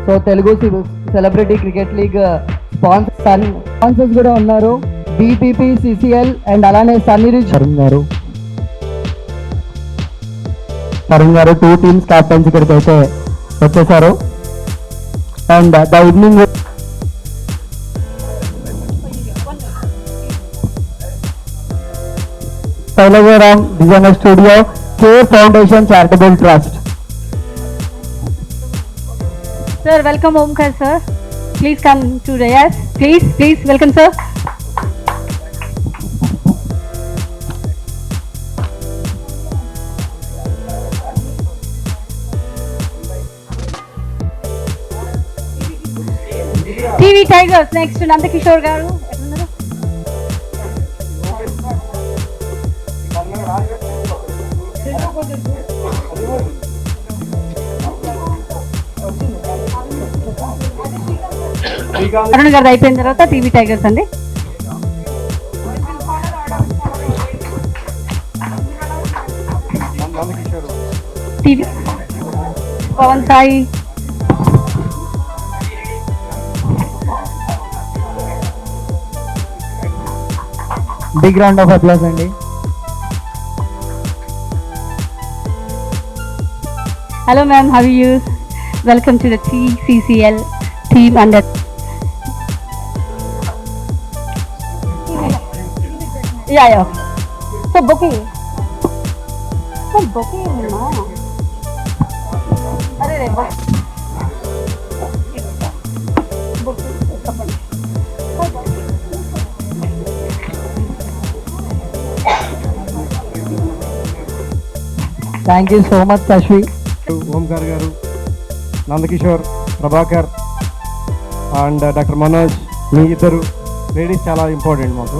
So Telugu celebrity cricket league sponsors కూడా ఉన్నారు, BPP, CCL and అలానే సన్నీరిజ్ తరుణ్ గారు 2 టీమ్స్ క్యాప్టెన్స్ ఇక్కడికి అయితే వచ్చేసారు. And the evening Telegram Designer Studio, Care Foundation Charitable Trust. Sir, welcome Omkar sir. Please come to the yes. Please welcome sir. TV Tigers next to Nandakishore garu. Arun గారు అయిపోయిన తర్వాత TV tigers అండి. TV Pavan Sai, big round of applause అండి. hello ma'am, how are you? Welcome to the TCCL team under yeah so booking na are re thank you so much Kashvi. Omkar గారు, Nandakishore, Prabhakar and doctor Manoj, మీ ఇద్దరు ladies చాలా important మాకు.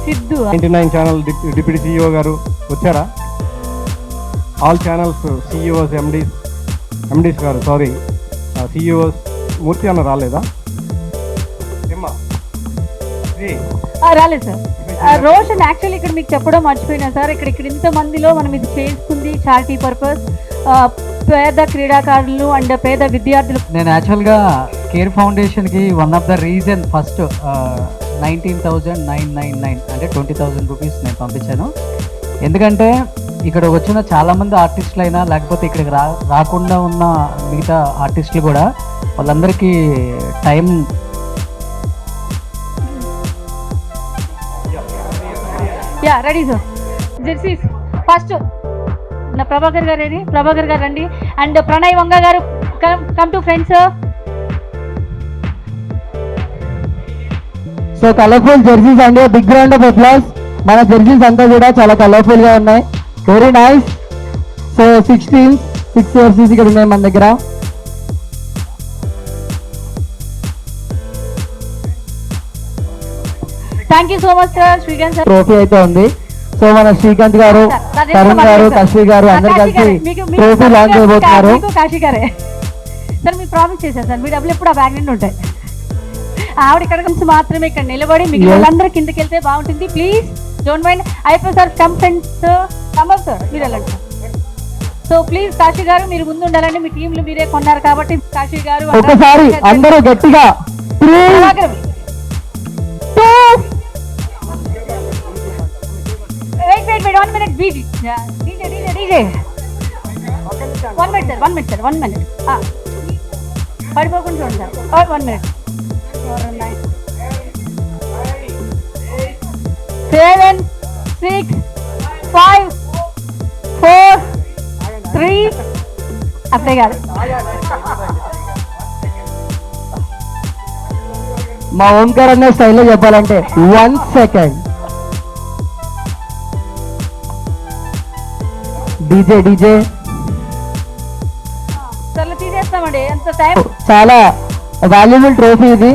Siddhu 99 channel deputy CEO గారు వచ్చారా? All channels CEOs, MDs గారు, sorry CEOs. మూర్తి అన్న రాలేదా? రాలేదు సార్. రోషన్ యాక్చువల్లీ ఇక్కడ మీకు చెప్పడం మర్చిపోయినా సార్, ఇక్కడ ఇంత మందిలో మనం ఇది చేసుకుంది చారిటీ పర్పస్, పేద క్రీడాకారులు అండ్ పేద విద్యార్థులు. నేను యాక్చువల్గా కేర్ ఫౌండేషన్కి one of the reason first 19,999 అంటే 20,000 రూపీస్ నేను పంపించాను. ఎందుకంటే ఇక్కడ వచ్చిన చాలామంది ఆర్టిస్టులు అయినా లేకపోతే ఇక్కడికి రాకుండా ఉన్న మిగతా ఆర్టిస్టులు కూడా వాళ్ళందరికీ time ready sir. Jerseys first నా ప్రభాకర్ గారు రెడీ, ప్రభాకర్ గారు రండి. అండ్ ప్రణయ్ వంగ గారు come to friends. So colourful jerseys అండి, బిగ్ రౌండ్ ఆఫ్ అప్లాస్. మన జెర్సీస్ అంతా కూడా చాలా కలర్ఫుల్ గా ఉన్నాయి, వెరీ నైస్. సో 6 జెర్సీస్ ఇక్కడ ఉన్నాయి మన దగ్గర. Thank you so much sir. Srikanth sir trophy అయితే ఉంది. సో మన శ్రీకాంత్ గారు, తరుణ్ గారు, కశ్వి గారు అందరు కలిసి ట్రోఫీ లాంచ్ చేయబోతున్నారు. కాశీ గారే సార్, మీరు ప్రామిస్ చేశారు సార్, మీ డబ్బులు ఎప్పుడు ఆ బ్యాగ్ నుండి ఉంటాయి. ఆవిడ ఇక్కడ నుంచి మాత్రమే ఇక్కడ నిలబడి మిగిలిన వాళ్ళందరూ కిందకి వెళ్తే బాగుంటుంది. Please don't mind. అయిపోయి సార్ కమ్ ఫ్రెండ్స్, కమర్ సార్ మీరు వెళ్ళండి. సో ప్లీజ్ కాశీ గారు మీరు ముందు ఉండాలండి, మీ టీంలు మీరే కొన్నారు కాబట్టి. కాశీ గారు ఒకసారి అందరూ గట్టిగా wait 1 minute DJ one minute పడిపోకుండా చూడండి సార్. 1 minute 7 6 5 4 3 అప్పుడే కాదు. మా ఓంకార్ అనే స్టైల్లో చెప్పాలంటే 1 సెకండ్. డీజే తీసేస్తామండి. ఎంత టైం. చాలా వాల్యుబుల్ ట్రోఫీ ఇది.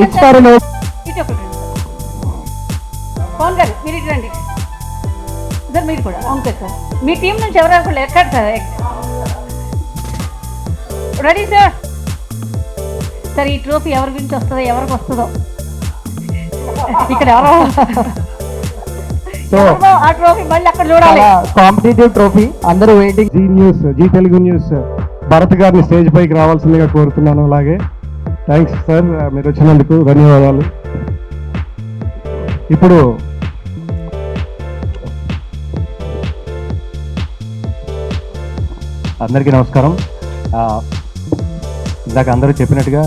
ఇస్తారు పవన్ గారు మీరు ఇటు రండి సార్, మీరు కూడా ఓంకార్ సార్, మీ టీం నుంచి ఎవరు ఎక్కడ సార్? Ready sir. సార్ ఈ ట్రోఫీ ఎవరి గురించి వస్తుందో, ఎవరికి వస్తుందో ఇక్కడ ఎవరో సో ఆ ట్రోఫీ మళ్ళీ అక్కడ చూడాలి. కాంపిటేటివ్ ట్రోఫీ, అందరూ వెయిటింగ్. జీ తెలుగు న్యూస్ భరత్ గారిని స్టేజ్ పైకి రావాల్సిందిగా కోరుతున్నాను. అలాగే థ్యాంక్స్ సార్, మీరు వచ్చినందుకు ధన్యవాదాలు. ఇప్పుడు అందరికీ నమస్కారం. ఇందాక అందరూ చెప్పినట్టుగా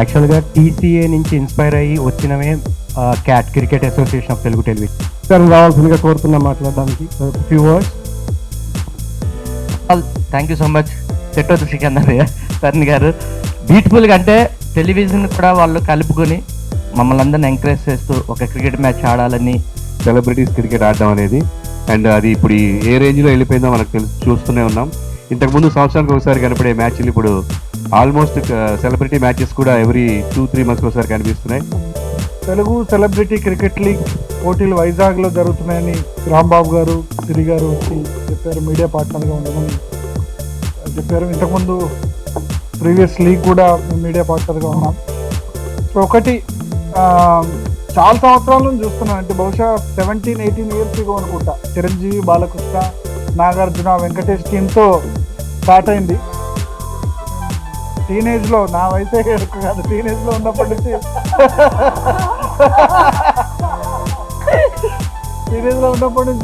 యాక్చువల్గా టీసీఏ నుంచి ఇన్స్పైర్ అయ్యి వచ్చినవే CAT cricket association of Telugu television రావాల్సిందిగా కోరుతున్నాం మాట్లాడడానికి. Few words. Thank you so much Chettothu Sikandar Tarun గారు. బ్యూటిఫుల్గా అంటే టెలివిజన్ కూడా వాళ్ళు కలుపుకొని మమ్మల్ని అందరిని ఎంకరేజ్ చేస్తూ ఒక క్రికెట్ మ్యాచ్ ఆడాలని, సెలబ్రిటీస్ క్రికెట్ ఆడడం అనేది, అండ్ అది ఇప్పుడు ఏ రేంజ్లో వెళ్ళిపోయిందో మనకు చూస్తూనే ఉన్నాం. ఇంతకుముందు సంవత్సరానికి ఒకసారి కనపడే మ్యాచ్లు ఇప్పుడు ఆల్మోస్ట్ సెలబ్రిటీ మ్యాచెస్ కూడా ఎవ్రీ 2-3 మంత్స్కి ఒకసారి కనిపిస్తున్నాయి. తెలుగు సెలబ్రిటీ క్రికెట్ లీగ్ పోటీలు వైజాగ్లో జరుగుతున్నాయని రాంబాబు గారు, సిరి గారు వచ్చి చెప్పారు. మీడియా పార్ట్నర్గా ఉండమని చెప్పారు. ఇంతకుముందు ప్రీవియస్ లీగ్ కూడా మేము మీడియా పార్ట్నర్గా ఉన్నాం. సో ఒకటి చాలా సంవత్సరాల నుంచి చూస్తున్నాను, అంటే బహుశా 17-18 ఇయర్స్ ఇగో అనుకుంటా. చిరంజీవి, బాలకృష్ణ, నాగార్జున, వెంకటేష్ టీంతో స్టార్ట్ అయింది. టీనేజ్లో, నా వయసే కాదు, టీనేజ్లో ఉన్నప్పటి నుంచి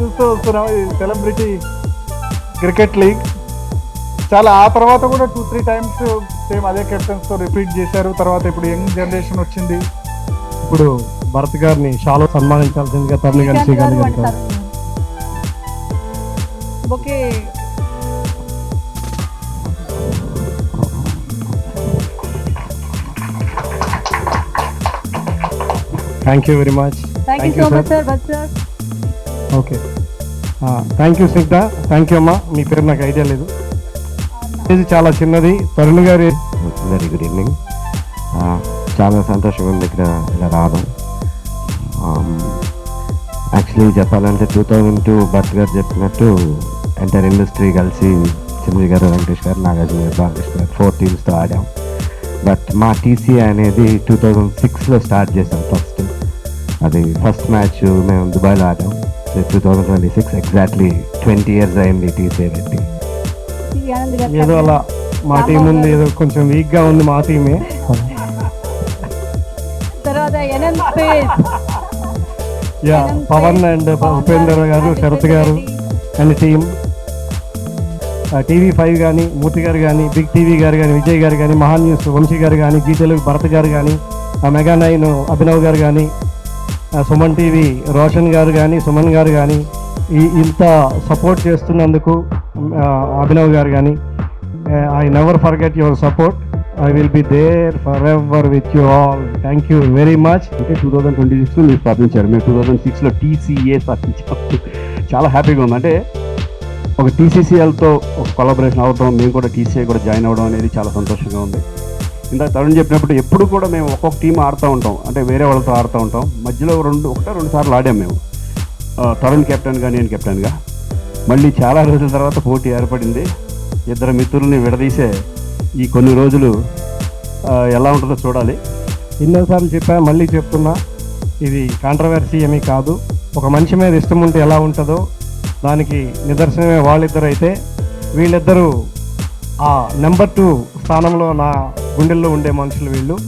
చూస్తూ వస్తున్నాం ఈ సెలబ్రిటీ క్రికెట్ లీగ్. చాలా ఆ తర్వాత కూడా 2-3 టైమ్స్ సేమ్ అదే కెప్టెన్స్తో రిపీట్ చేశారు. తర్వాత ఇప్పుడు యంగ్ జనరేషన్ వచ్చింది. ఇప్పుడు భరత్ గారిని షాలో సన్మానించాల్సిందిగా తరుణ్ గారి శ్రీకాంత్ గారు. Okay, thank you very much. Thank you so much sir. But sir okay, thank you Snigdha. Thank you అమ్మా. మీ పేరు నాకు ఐడియా లేదు. ఇది చాలా చిన్నది. తరుణ్ గారి వెరీ గుడ్ ఈవినింగ్. చాలా సంతోషంగా ఉంది ఇక్కడ ఇలా రావడం. యాక్చువల్లీ చెప్పాలంటే 2002 భరత్ గారు చెప్పినట్టు ఎంటైర్ ఇండస్ట్రీ కలిసి చిరంజీవి గారు, వెంకటేష్ గారు, నాగార్జున గారు, బాలకృష్ణ గారు 4 టీమ్స్తో ఆడాం. బట్ మా టీసీఏ అనేది 2006లో స్టార్ట్ చేసాం ఫస్ట్. అది ఫస్ట్ మ్యాచ్ మేము దుబాయ్లో ఆడాం. 2026 ఎగ్జాక్ట్లీ 20 years అయింది టీసీఏ పెట్టి. ఏదో అలా మా టీం ఉంది, ఏదో కొంచెం వీక్గా ఉంది మా టీమే. తర్వాత NM space, yeah, Pavan and Upender గారు, శరత్ గారు అండ్ టీమ్, TV5 కానీ, మూర్తి గారు కానీ, బిగ్ టీవీ గారు కానీ, విజయ్ గారు కానీ, మహాన్ న్యూస్ వంశీ గారు కానీ, జీ తెలుగు భరత్ గారు కానీ, మెగా 9 అభినవ్ గారు కానీ, సుమన్ టీవీ రోషన్ గారు కానీ, సుమన్ గారు కానీ, ఇంత సపోర్ట్ చేస్తున్నందుకు అభినవ్ గారు కానీ, I never forget your support. I will be there forever with you all. Thank you very much. అంటే 2026లో మీరు స్థాపించారు, మేము 2006లో టీసీఏ స్థాపించాము. చాలా హ్యాపీగా ఉంది. అంటే ఒక టీసీసీఎల్తో ఒక కొలాబరేషన్ అవ్వడం, మేము కూడా టీసీఏ కూడా జాయిన్ అవ్వడం అనేది చాలా సంతోషంగా ఉంది. ఇందాక తరుణ్ చెప్పినప్పుడు ఎప్పుడు కూడా మేము ఒక్కొక్క టీం ఆడుతూ ఉంటాం, అంటే వేరే వాళ్ళతో ఆడుతూ ఉంటాం. మధ్యలో 1-2 సార్లు ఆడాం మేము, తరుణ్ కెప్టెన్గా, నేను కెప్టెన్గా. మళ్ళీ చాలా రోజుల తర్వాత పోటీ ఏర్పడింది. ఇద్దరు మిత్రుల్ని విడదీసే ఈ కొన్ని రోజులు ఎలా ఉంటుందో చూడాలి. ఎన్నోసార్లు చెప్పా, మళ్ళీ చెప్తున్నా, ఇది కాంట్రవర్సీ ఏమీ కాదు. ఒక మనిషి మీద ఇష్టం ఉంటే ఎలా ఉంటుందో దానికి నిదర్శనమే వాళ్ళిద్దరు. అయితే వీళ్ళిద్దరూ ఆ నెంబర్ 2 స్థానంలో నా గుండెల్లో ఉండే మనుషులు వీళ్ళు.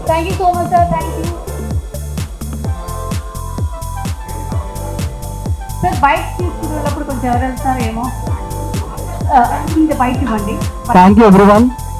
Thank you so much sir. Thank you sir. Bike తీసుకున్నప్పుడు కొంచెం ఎవరు వెళ్తారు ఏమో, ఇంకా బైక్ ఇవ్వండి. Thank you everyone.